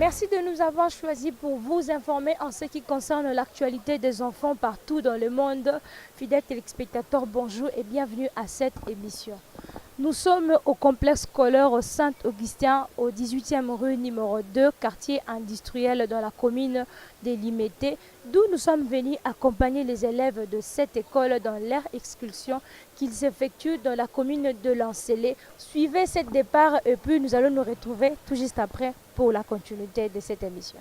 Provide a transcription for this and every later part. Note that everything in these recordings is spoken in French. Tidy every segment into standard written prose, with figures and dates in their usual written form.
Merci de nous avoir choisis pour vous informer en ce qui concerne l'actualité des enfants partout dans le monde. Fidèles téléspectateurs, bonjour et bienvenue à cette émission. Nous sommes au complexe scolaire Saint-Augustin, au 18e rue numéro 2, quartier industriel dans la commune de Limete, d'où nous sommes venus accompagner les élèves de cette école dans leur excursion qu'ils effectuent dans la commune de Lancélé. Suivez ce départ et puis nous allons nous retrouver tout juste après pour la continuité de cette émission.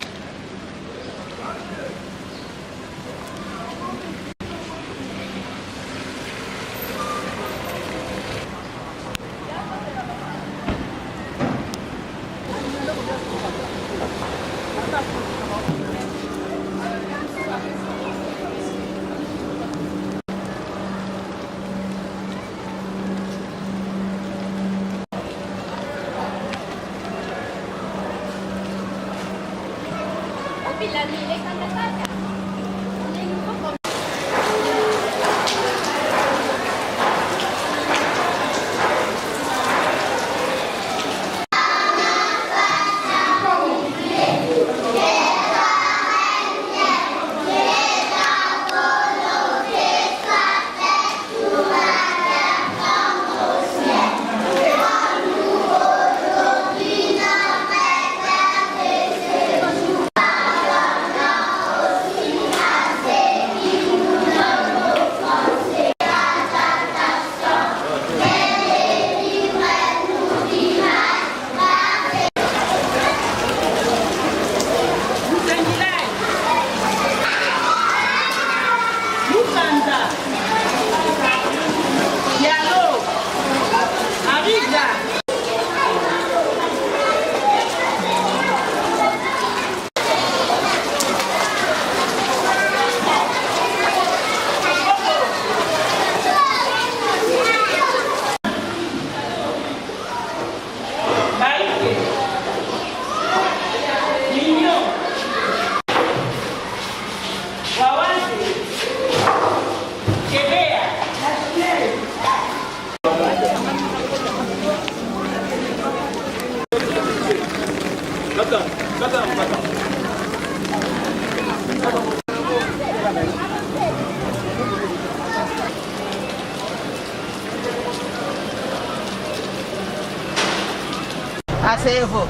Asseyez-vous.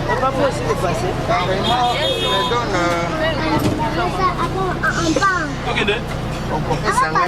C'est pas possible de passer. Carrément, je donne. On commence à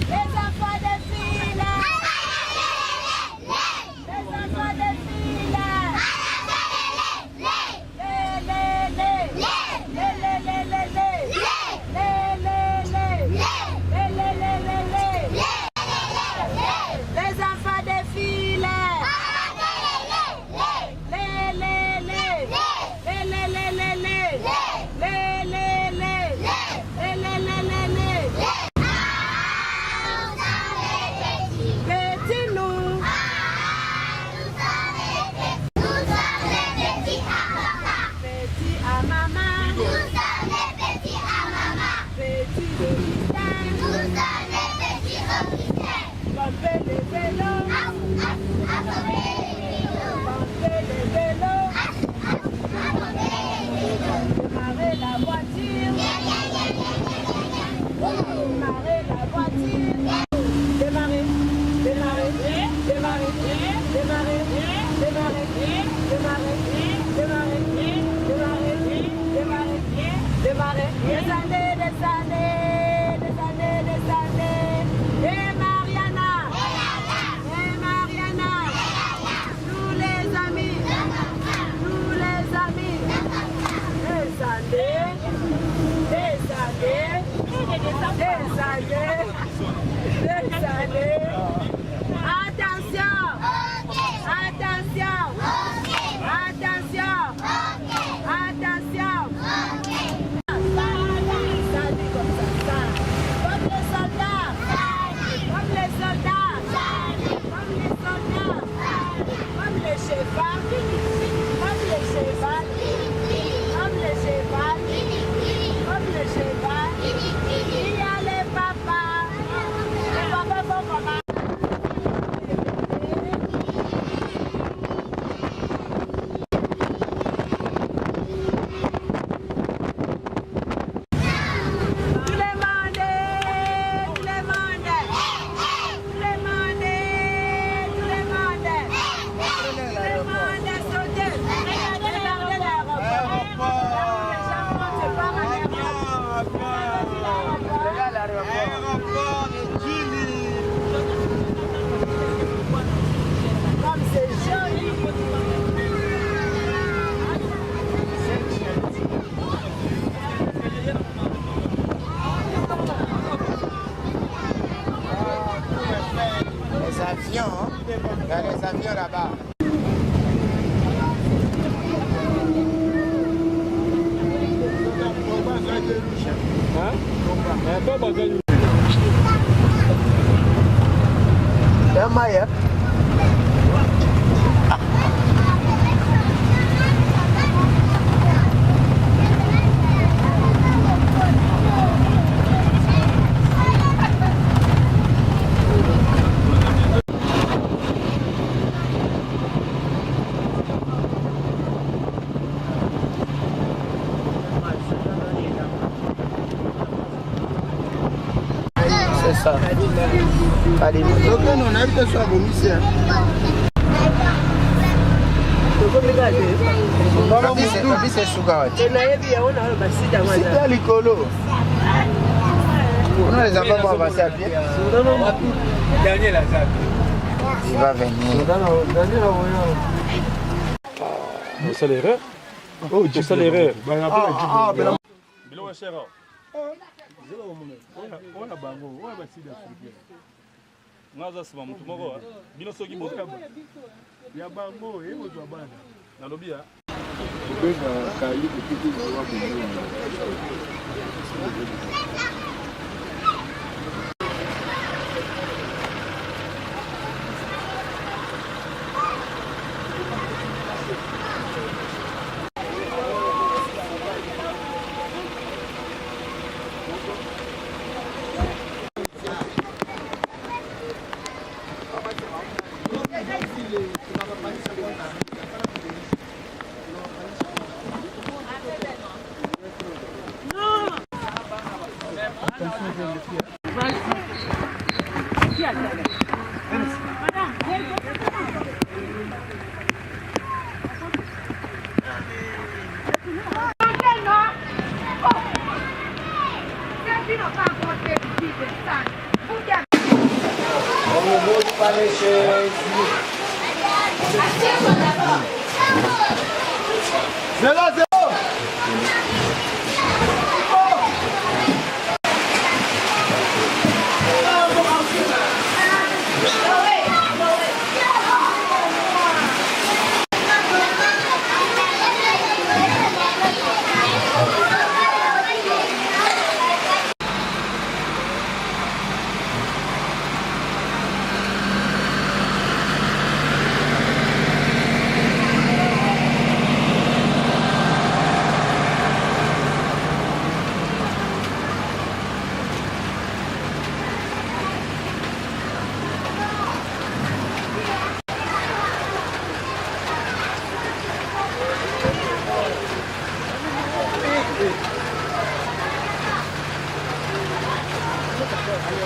Les enfants de filles Il y a les avions là-bas. Maya. C'est ça. Allez, donc on a vu que soit vomi. C'est Sugar. C'est à l'icolo. On a les enfants vont avancer à pied. Il va venir. C'est l'erreur. Oh, c'est l'erreur. Naza sima mtu moko bino soki boka ya bango ebo to bana nalobi ya bega kayi kupiti kwa bongo.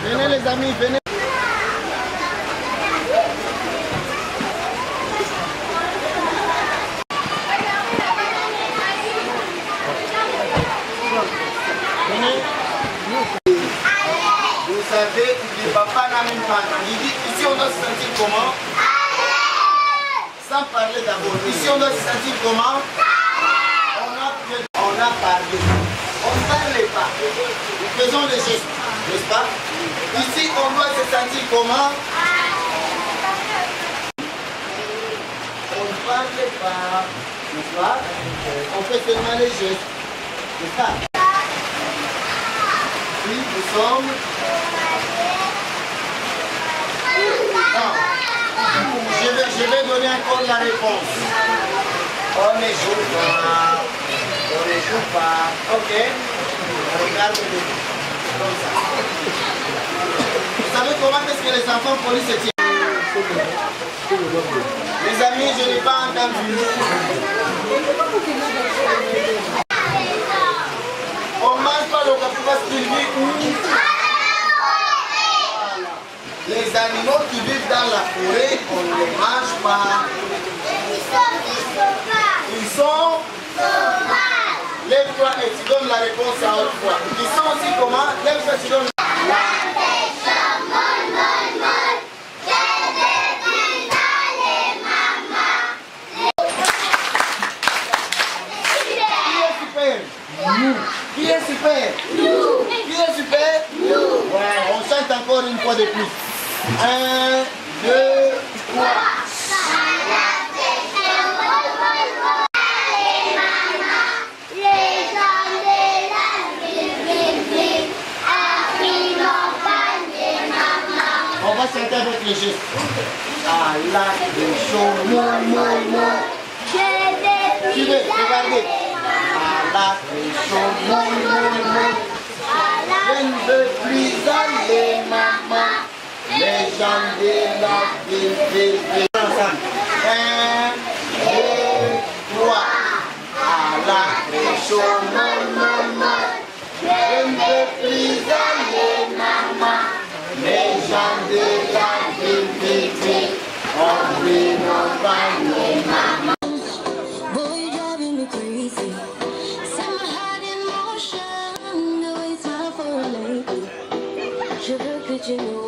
Venez les amis, venez. Vous savez, les papas n'ont même pas. Il dit ici on doit se sentir comment? Sans parler d'abord. Ici on doit se sentir comment? On a parlé. On ne parle pas. Nous faisons les gestes, n'est-ce pas? Ici on doit se sentir comment? On ne parle pas, n'est-ce pas? On fait seulement les gestes, n'est-ce pas? Oui, nous sommes... Non. Je vais donner encore la réponse. On ne joue pas. On ne joue pas. Ok. Regarde-le. Comme ça. Vous savez comment est-ce que les enfants polis se tiennent? Les amis, je n'ai pas entendu. On ne mange pas le café parce qu'il vit où? Les animaux qui vivent dans la forêt, on ne les mange pas. Ils sont lève-toi et tu donnes la réponse à haute voix. Ils sont aussi comment? Lève-toi et tu donnes la Qui est super? Nous. Qui est super? Nous. Voilà, on chante encore une fois de plus. 1, 2, On va chanter avec les gestes. À la crèche, suivez, regardez. À la crèche, je ne veux plus aller, maman. Les gens de la ville, ensemble. 1, 2, 3. À la crèche, je ne veux plus aller, maman. Les gens de la ville, on vit nos paniers, maman. Boy, driving me crazy. Set my heart in motion. No, it's time for a lady. Je veux que tu know.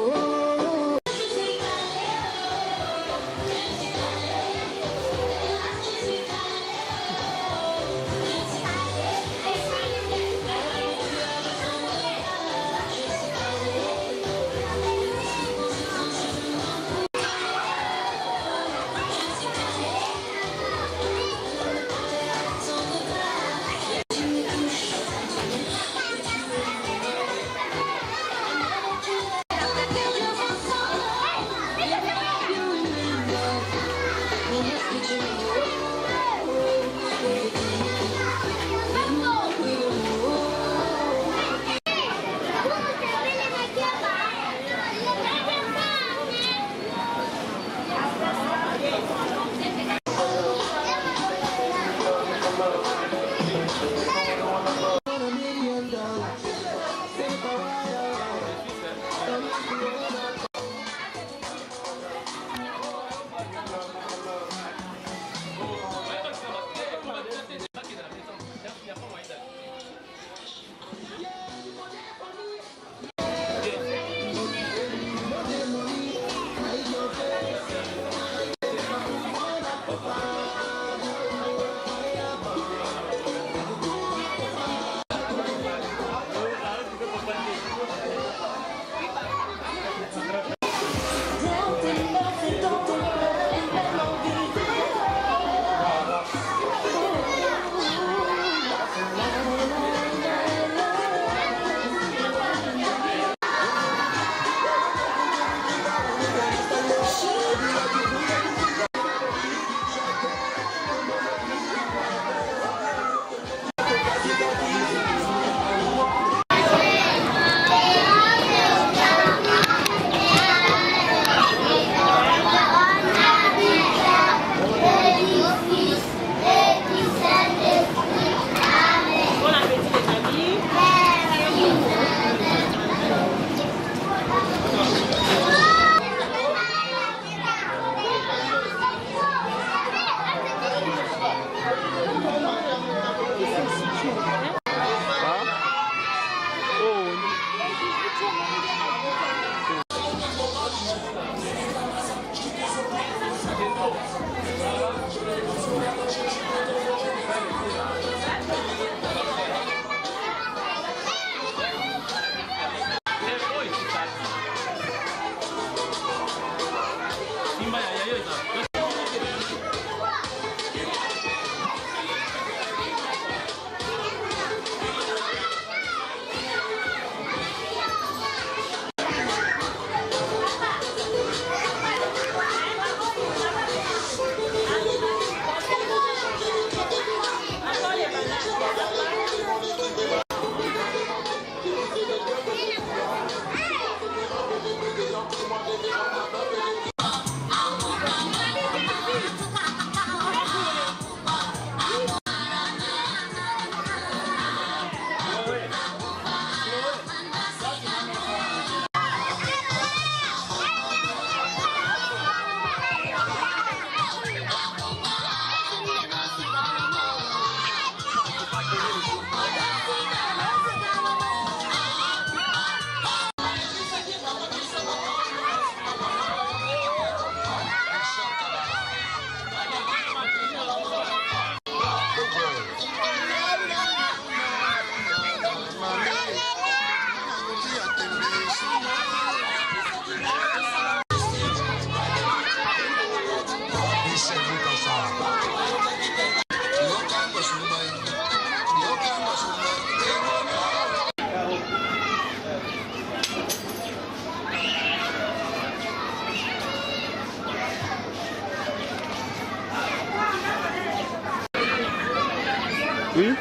Oui.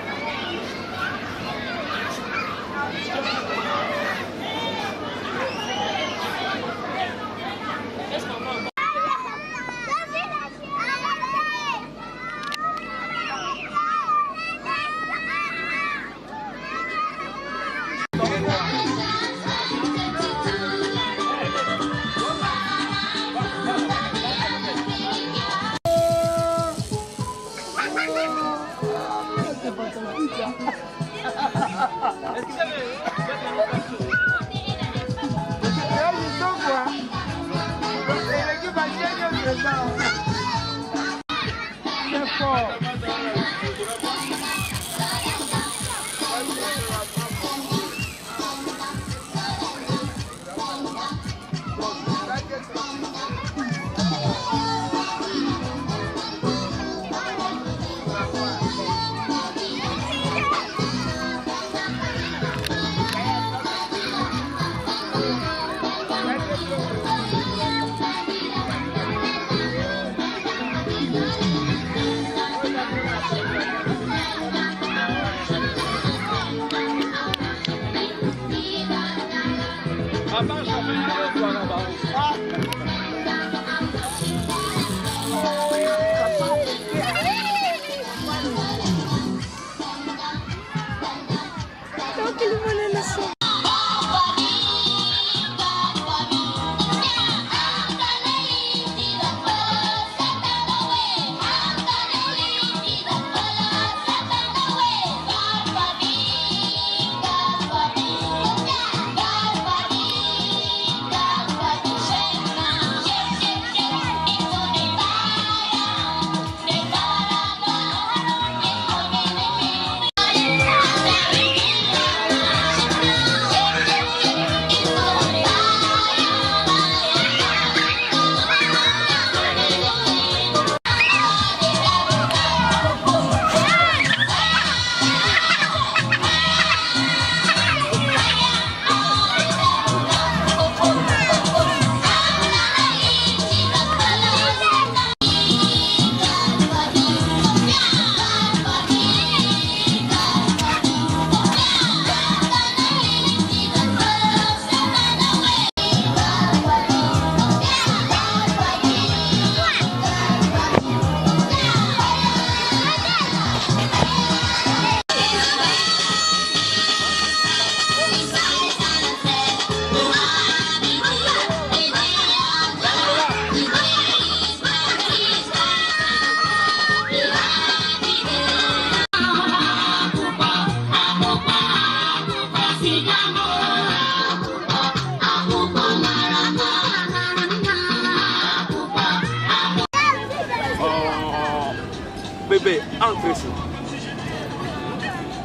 Bébé, entre ici.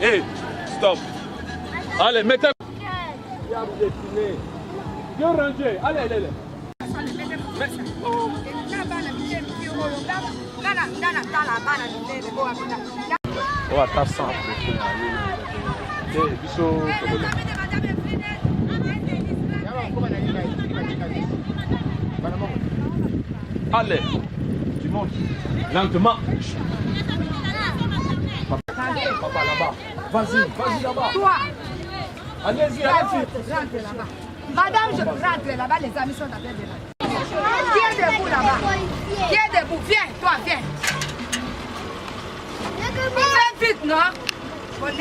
Hé, stop. Allez, mettez. Bien dessiné. Bien rangé. Allez, allez, allez. On va taper ça. Allez, tu montes lentement. Papa là-bas. Vas-y là-bas. Toi, Allez-y. rentre là-bas. Madame, je rentre là-bas, les amis sont en train de là. Viens debout là-bas. Viens debout, viens, toi, viens. Fais vite, non? Bonne.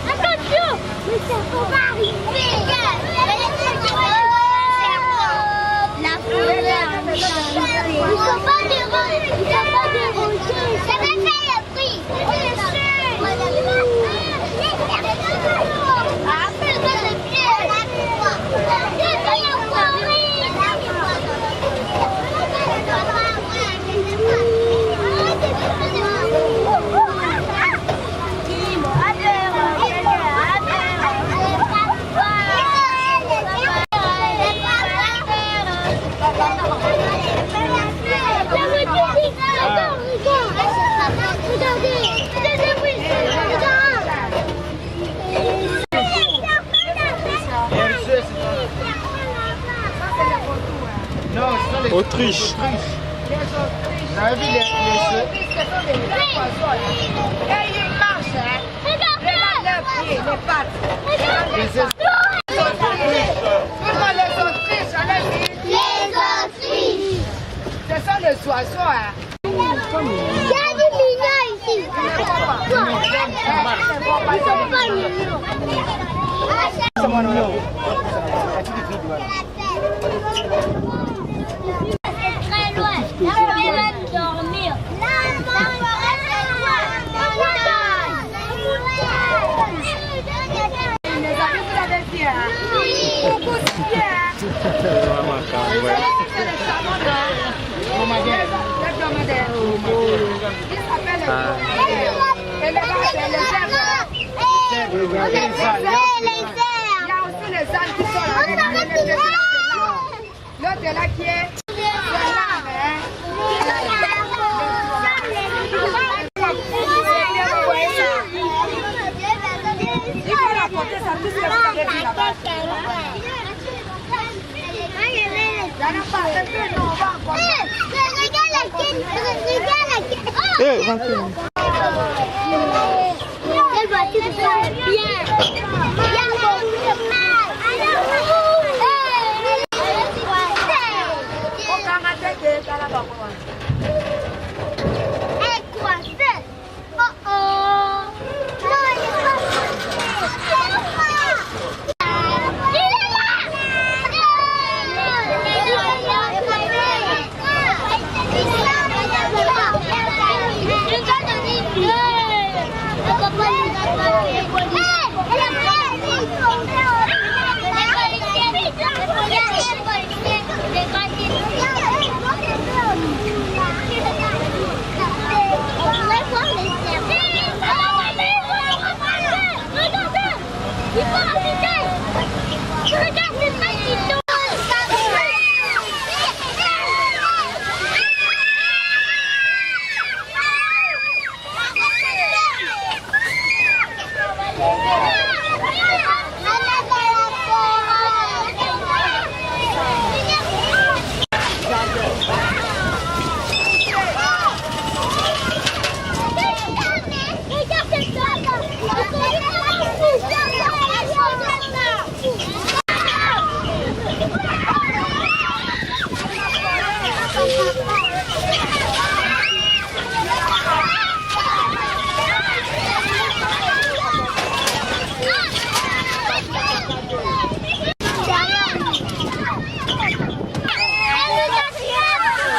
Attention, mais ça faut pas arriver. La fleur. Il faut pas déranger. Ça va faire le prix. Ah, c'est bien. Autriche. Vous avez vu les Ce sont des grands oiseaux. Et ils marchent. Regarde leurs pieds, les pattes. les Les Autriches, allez-y. Les Autriches. Ce sont les oiseaux. Il y a des mignons ici. Ils sont pas mignons. C'est très loin. Là, on peut même dormir. Les amis, vous l'avez dit, hein? Beaucoup de bien. C'est les chamandeurs. Les dromadaires. Ils s'appellent les dromadaires. Et les zèbres. Il y a aussi les ânes qui sont là. L'autre est là qui est l'âne, hein? Il faut rapporter ça, tout ce que vous avez dit là-bas. Il n'y en a pas, c'est que nous, on va encore. Quelle voiture c'est bien. Il y a beaucoup de mal. Au Canada, c'est dans la banque. Et quoi c'est? Oh oh.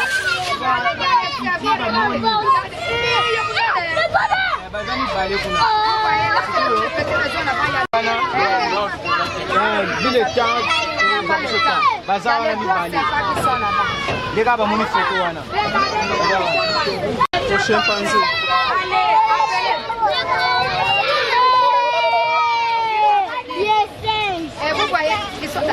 Non, il est pas il est les gars, mon photo. Au chimpanzé. Et vous voyez, ils sont là.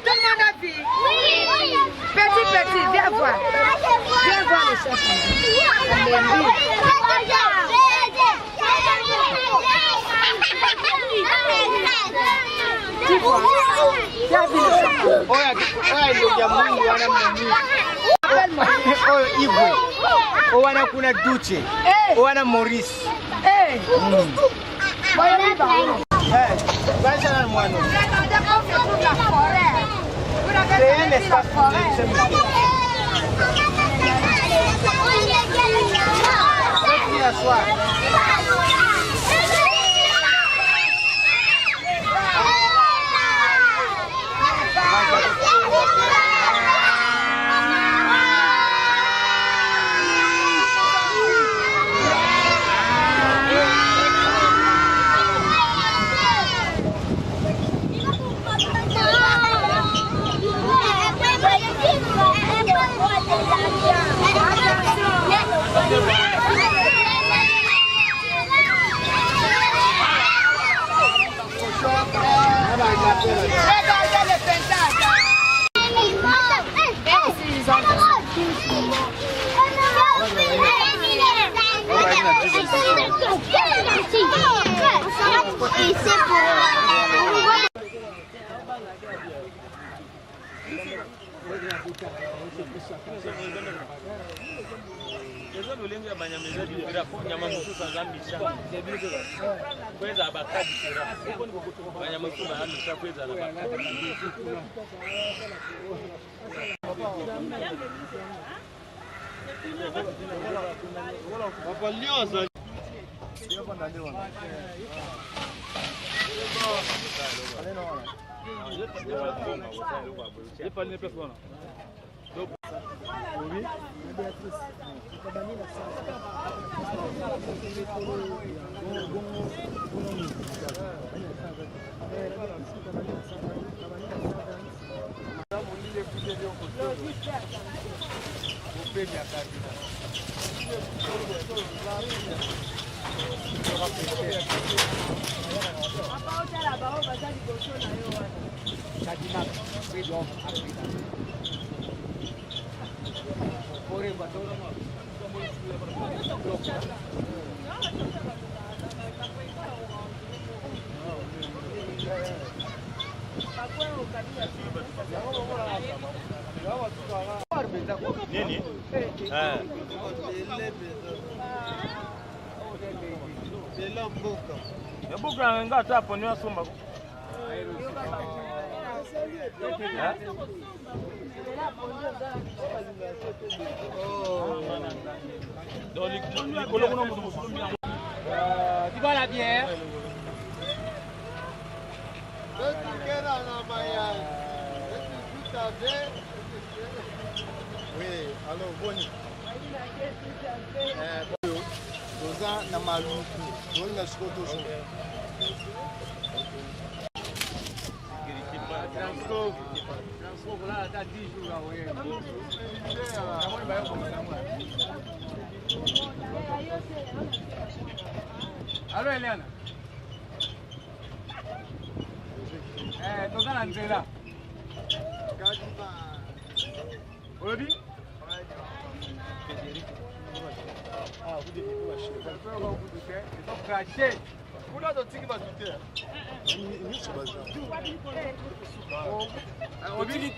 Tout le monde a vu? Petit, viens voir. Viens voir les chimpanzés. Tu vois? Tu as vu le chimpanzé? Appelle-moi. Owana kuna Duce, Owana Maurice. Voyez-vous dans l'eau. Regardez comme je trouve la forêt. Vous n'avez c'est pas un vu la espace forêt. Regardez le pentacle. Eza lolenga banyameza bibira po nyama mosusu azambisha kweza abakadi sera banyama mosusu bazambisha kweza na bakadi papa lioza nini? Mbuga ngata hapo ni wasumba. Tu vois la bière? Oui, alors boni. Doza na maluku. Doni na sikoto so. Transforme là, t'as 10 jours là, ouais. Allô, Eliana? Toza na nzela. Olobi? Ah, vous devez vous acheter. Ils sont crachés. Vous n'avez pas de batuté. Otiki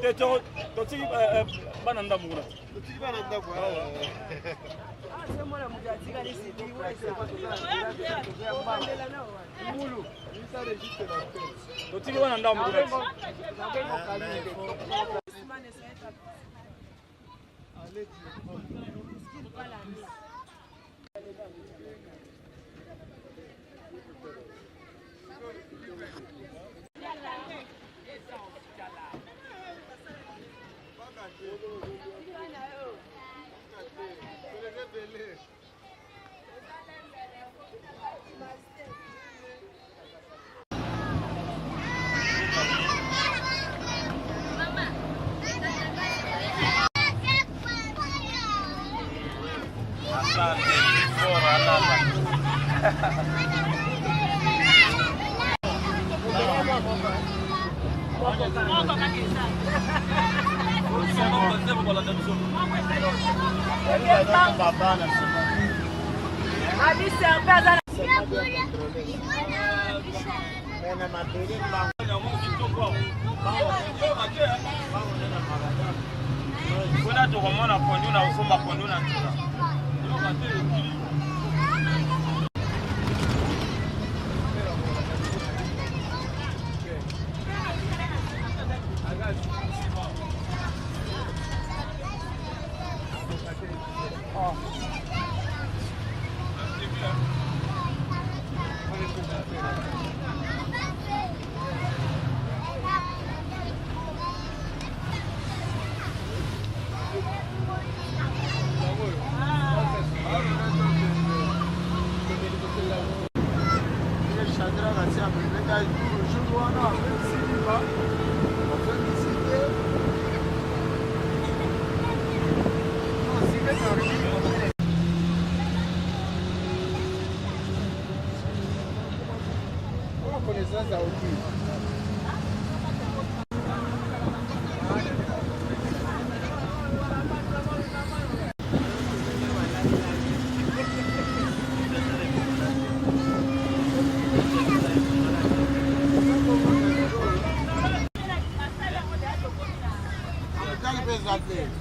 teto totiki bananda mugula. Totiki bananda kwa. Ah, c'est moi la moujatika les CD. Mulu, il s'enregistre la tête. Totiki bananda mugula. Allez, Kuna tukomona pondu na usumba pondu na ntura.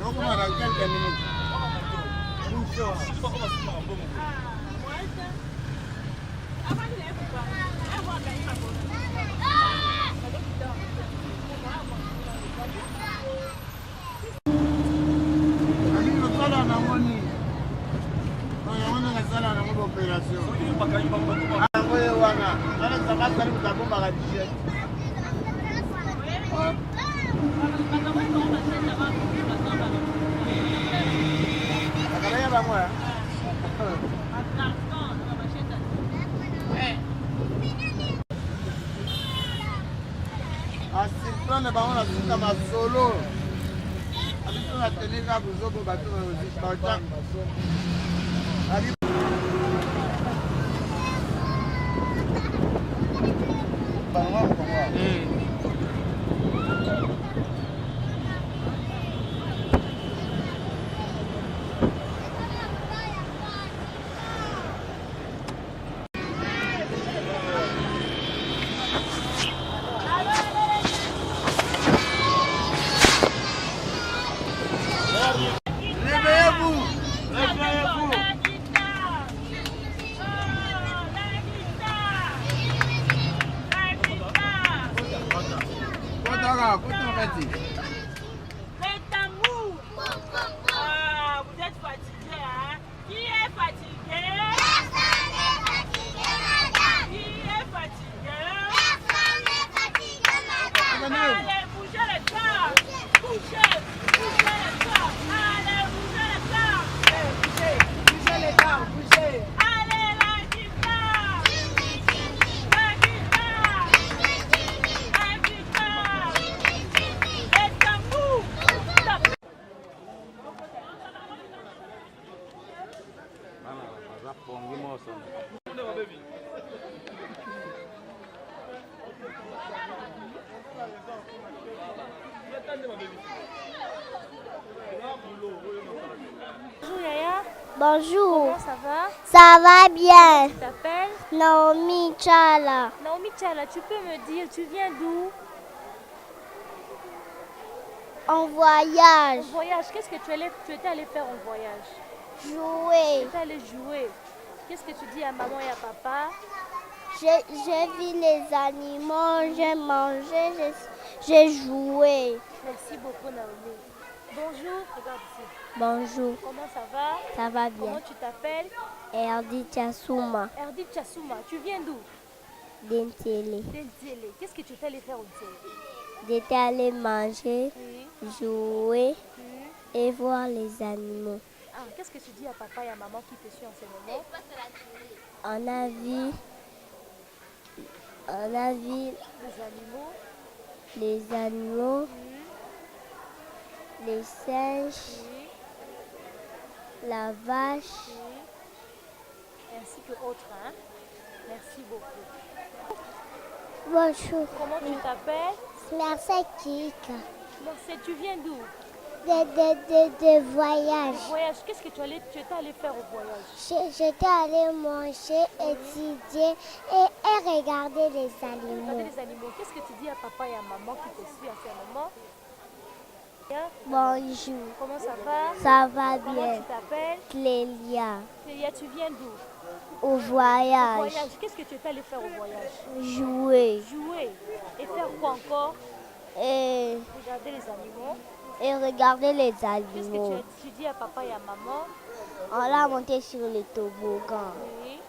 Donc, on a quelques minutes. Asipana bango na sika masolo. Abiso na teneka buzoko bato na zikauta. Vous êtes fatigué, hein? Qui est fatigué? Qui est fatigué? Allez, bougez les corps! Bougez les corps! Allez, bougez les corps! Bougez les corps, bougez! Allez, la guitare! La guitare! La guitare! Les tambours! Bonjour Yaya, Bonjour, comment ça va? ça va bien? Tu t'appelles Naomi Chala, Naomi Tchala, tu peux me dire, tu viens d'où? en voyage, En voyage, qu'est-ce que tu étais allé faire en voyage? Tu jouer. étais allé jouer. Qu'est-ce que tu dis à maman et à papa? J'ai vu les animaux, j'ai mangé, j'ai joué. Merci beaucoup Naomi. Bonjour, regarde ici. Bonjour, Comment ça va? ça va Comment bien? tu t'appelles? Erdi Tiasuma, Erdip Chassouma, tu viens d'où? d'Intélé. D'Entélé. Qu'est-ce que tu étais allé faire au Ntélé? J'étais allé manger, Oui. jouer Oui. et voir les animaux. Ah, qu'est-ce que tu dis à papa et à maman qui te suivent en ce moment? On a vu Les animaux. les animaux, Oui. les singes, Oui. la vache. Oui. Ainsi que autres, hein? Merci beaucoup. Bonjour, Comment tu t'appelles? merci Kika. Marcel, tu viens d'où? De voyage. Voyage. Qu'est-ce que tu étais allé faire au voyage? J'étais allée manger, étudier et regarder les Regardez animaux. les animaux. Qu'est-ce que tu dis à papa et à maman qui te suivent en ce moment? Bien. Bonjour, Comment ça va? ça va Comment bien? tu t'appelles? Clélia, Clélia, tu viens d'où? au voyage, Voyage. Qu'est-ce que tu étais allé faire au voyage? jouer Jouer. Et faire quoi encore? et Regarder les animaux. regarder les Qu'est-ce que animaux. tu dis à papa et à maman? On l'a monté sur les toboggans. Oui.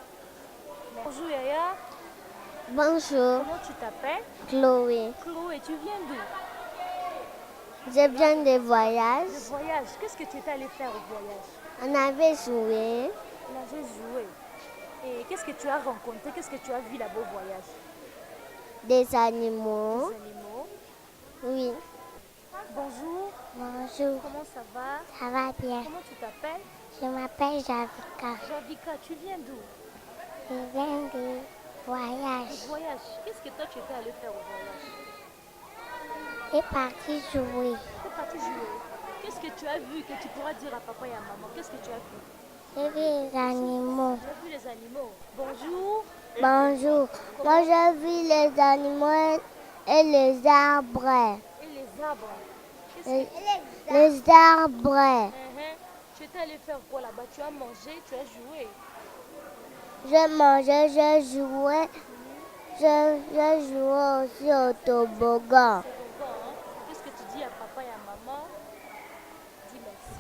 Bonjour Yaya. Bonjour, Comment tu t'appelles? Chloé. Chloé, tu viens d'où? Je viens de Le voyage. voyage. Qu'est-ce que tu étais allé faire au voyage? On avait joué On avait joué. Et qu'est-ce que tu as rencontré? Qu'est-ce que tu as vu là-bas au voyage? des animaux. Des animaux. Oui. Bonjour. Bonjour, Comment ça va? ça va bien? Comment tu t'appelles? Je m'appelle Javika. Javika, tu viens d'où? Je viens de voyage. Voyage. Qu'est-ce que toi tu étais allé faire au voyage? Je suis partie jouer. Tu es parti jouer. Qu'est-ce que tu as vu que tu pourras dire à papa et à maman? Qu'est-ce que tu as vu? J'ai vu les animaux. Tu as vu les animaux. Bonjour. Bonjour. Moi, j'ai vu les animaux et les arbres. Et les arbres. Qu'est-ce Les arbres. Tu étais allé faire quoi là-bas? Tu as mangé, tu as joué. Je mangeais, je jouais. Je jouais aussi au toboggan. Qu'est-ce que tu dis à papa et à maman? Dis merci.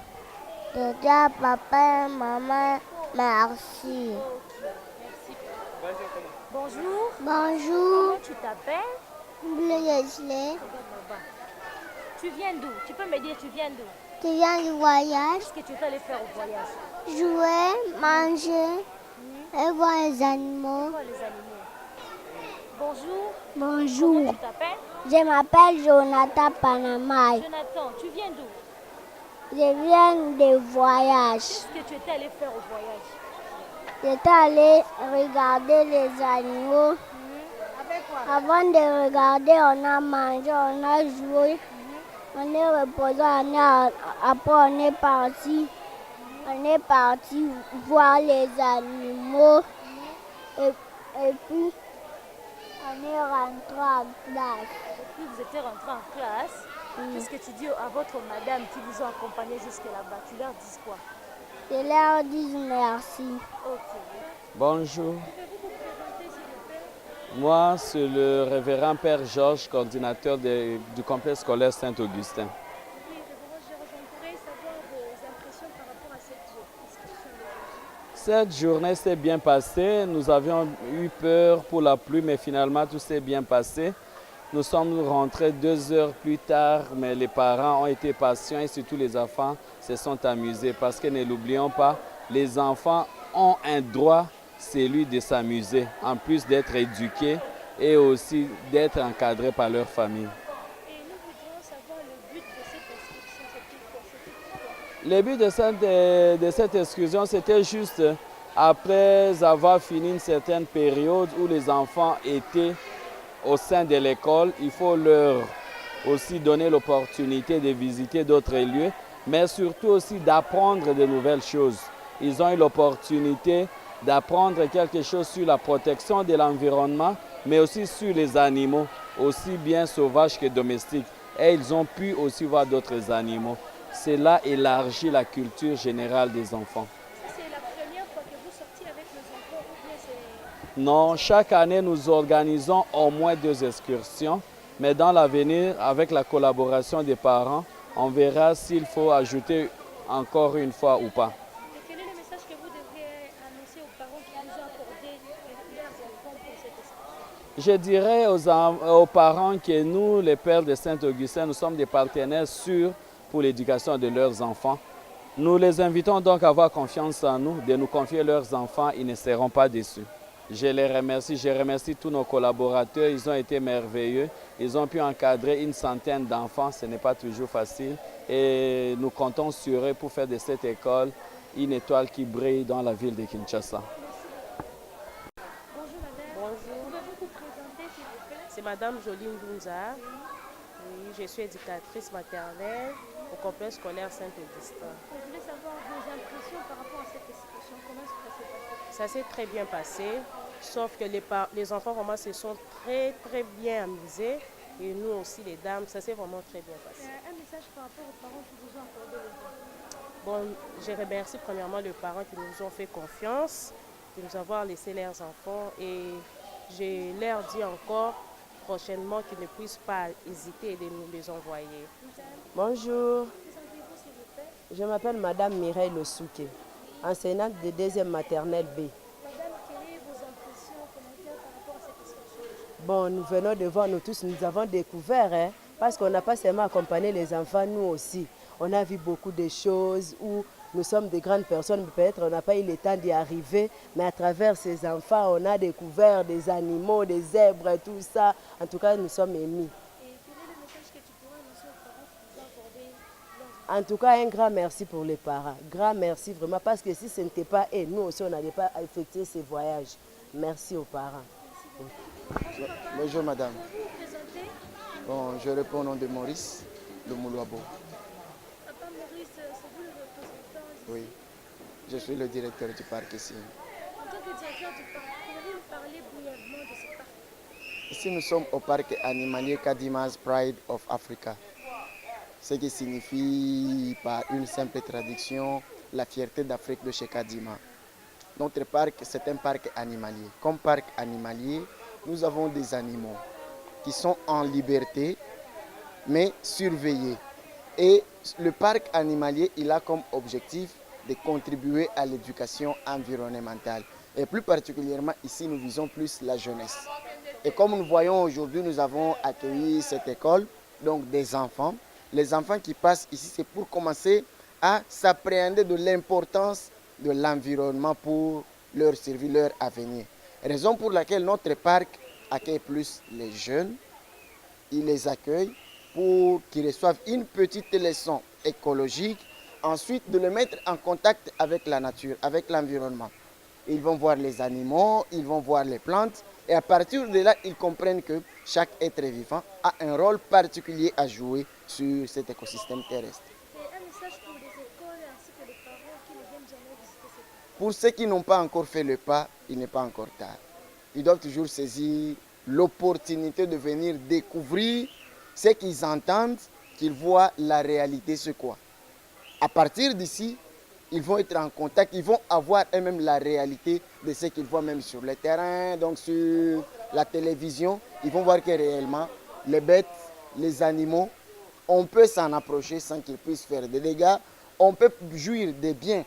Je dis à papa et maman merci. Merci. Bonjour. Bonjour. Comment tu t'appelles? Bleu. Tu viens d'où? Tu peux me dire tu viens d'où? Tu viens du voyage? Qu'est-ce que tu es allé faire au voyage? Jouer, manger et voir les animaux. Voir les animaux. Bonjour. Bonjour. Comment tu t'appelles? Je m'appelle Jonathan Panamai. Jonathan, tu viens d'où? Je viens de voyage. Qu'est-ce que tu étais allé faire au voyage? J'étais allé regarder les animaux. Avant de regarder, on a mangé, on a joué. On est reposé, après on est parti. On est parti voir les animaux. Et puis, on est rentré en classe. Et puis vous étiez rentré en classe. Qu'est-ce que tu dis à votre madame qui vous a accompagné jusque là-bas? Tu leur dis quoi? Je leur dis merci. Ok. Bonjour. Pouvez-vous vous présenter s'il vous plaît? Moi, c'est le révérend Père Georges, coordinateur du complexe scolaire Saint-Augustin. Oui, j'aimerais savoir vos impressions par rapport à cette discussion d'aujourd'hui. Cette journée s'est bien passée. Nous avions eu peur pour la pluie, mais finalement tout s'est bien passé. Nous sommes rentrés 2 heures plus tard, mais les parents ont été patients et surtout les enfants se sont amusés parce que ne l'oublions pas, les enfants ont un droit, celui de s'amuser, en plus d'être éduqués et aussi d'être encadrés par leur famille. Et nous voudrions savoir le but de cette inscription. Le but de cette excursion, c'était juste après avoir fini une certaine période où les enfants étaient au sein de l'école, il faut leur aussi donner l'opportunité de visiter d'autres lieux, mais surtout aussi d'apprendre de nouvelles choses. Ils ont eu l'opportunité d'apprendre quelque chose sur la protection de l'environnement, mais aussi sur les animaux, aussi bien sauvages que domestiques. Et ils ont pu aussi voir d'autres animaux. Cela élargit la culture générale des enfants. C'est la première fois que vous sortiez avec les enfants ou bien c'est... Non, chaque année, nous organisons au moins 2 excursions, mais dans l'avenir, avec la collaboration des parents, on verra s'il faut ajouter encore une fois ou pas. Et quel est le message que vous devriez annoncer aux parents qui vous ont accordé leurs enfants pour cette excursion? Je dirais aux parents que nous, les pères de Saint-Augustin, nous sommes des partenaires sûrs pour l'éducation de leurs enfants. Nous les invitons donc à avoir confiance en nous, de nous confier leurs enfants, ils ne seront pas déçus. Je les remercie, je remercie tous nos collaborateurs, ils ont été merveilleux. Ils ont pu encadrer une centaine d'enfants, ce n'est pas toujours facile. Et nous comptons sur eux pour faire de cette école une étoile qui brille dans la ville de Kinshasa. Bonjour madame. Bonjour, Pouvez-vous vous présenter s'il vous plaît? c'est Madame Joline Dunza. Oui, je suis éducatrice maternelle au complexe scolaire Saint-Augustin. Je voulais savoir vos impressions par rapport à cette excursion. Comment ça s'est passé? Ça s'est très bien passé, sauf que les enfants vraiment se sont très bien amusés. Et nous aussi, les dames, ça s'est vraiment très bien passé. Un message par rapport aux parents qui vous ont accordé les enfants. Bon, je remercie premièrement les parents qui nous ont fait confiance, de nous avoir laissé leurs enfants. Et je leur dis encore prochainement qu'ils ne puissent pas hésiter de nous les envoyer. Bonjour, je m'appelle Madame Mireille Losouké, enseignante de 2e maternelle B. Madame, quelles sont vos impressions, commentaires par rapport à cette excursion? Bon, nous venons de voir, nous tous, nous avons découvert, parce qu'on n'a pas seulement accompagné les enfants, nous aussi. On a vu beaucoup de choses où nous sommes de grandes personnes, peut-être on n'a pas eu le temps d'y arriver, mais à travers ces enfants, on a découvert des animaux, des zèbres, tout ça. En tout cas, nous sommes émus. Et quel est le message que tu pourrais annoncer aux parents qui vous ont accordé leurs enfants? En tout cas, un grand merci pour les parents. Grand merci vraiment, parce que si ce n'était pas eux, nous aussi, on n'allait pas effectuer ces voyages. Merci aux parents. Bonjour madame. Pouvez-vous vous présenter? Bon, je réponds au nom de Maurice, le Moulouabo. Papa Maurice, c'est vous le représentant ici? Oui, je suis le directeur du parc ici. En tant que directeur du parc, pouvez-vous nous parler brièvement de ce parc? Ici, nous sommes au parc animalier Kadimas Pride of Africa. ce qui signifie par une simple traduction la fierté d'Afrique de chez Kadima. Notre parc, c'est un parc animalier. Comme parc animalier, nous avons des animaux qui sont en liberté, mais surveillés. Et le parc animalier, il a comme objectif de contribuer à l'éducation environnementale. Et plus particulièrement, ici, nous visons plus la jeunesse. Et comme nous voyons aujourd'hui, nous avons accueilli cette école, donc des enfants. Les enfants qui passent ici, c'est pour commencer à s'appréhender de l'importance de l'environnement pour leur survie, leur avenir. Raison pour laquelle notre parc accueille plus les jeunes. Il les accueille pour qu'ils reçoivent une petite leçon écologique, ensuite de les mettre en contact avec la nature, avec l'environnement. Ils vont voir les animaux, ils vont voir les plantes, et à partir de là, ils comprennent que chaque être vivant a un rôle particulier à jouer sur cet écosystème terrestre. Et un message pour les écoles ainsi que les parents qui ne viennent jamais visiter cette parc. Pour ceux qui n'ont pas encore fait le pas, il n'est pas encore tard. Ils doivent toujours saisir l'opportunité de venir découvrir ce qu'ils entendent, qu'ils voient la réalité, c'est quoi. À partir d'ici, ils vont être en contact, ils vont avoir eux-mêmes la réalité de ce qu'ils voient même sur le terrain, donc sur la télévision. Ils vont voir que réellement, les bêtes, les animaux, on peut s'en approcher sans qu'ils puissent faire des dégâts. On peut jouir des biens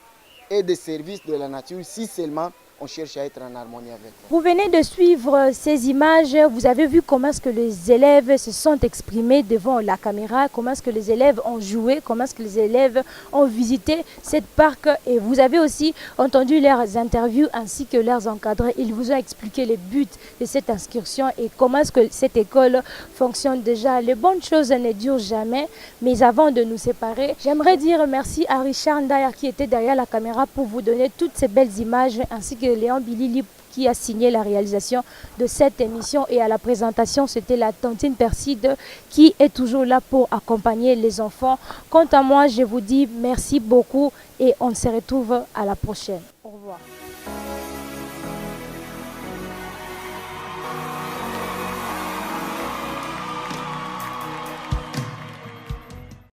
et des services de la nature si seulement on cherche à être en harmonie avec eux. Vous venez de suivre ces images, vous avez vu comment est-ce que les élèves se sont exprimés devant la caméra, comment est-ce que les élèves ont joué, comment est-ce que les élèves ont visité cette parc et vous avez aussi entendu leurs interviews ainsi que leurs encadrés. Ils vous ont expliqué les buts de cette excursion et comment est-ce que cette école fonctionne déjà. Les bonnes choses ne durent jamais, mais avant de nous séparer, j'aimerais dire merci à Richard Ndaya qui était derrière la caméra pour vous donner toutes ces belles images ainsi que Léon Bilili qui a signé la réalisation de cette émission et à la présentation c'était la Tantine Perside qui est toujours là pour accompagner les enfants. Quant à moi je vous dis merci beaucoup et on se retrouve à la prochaine.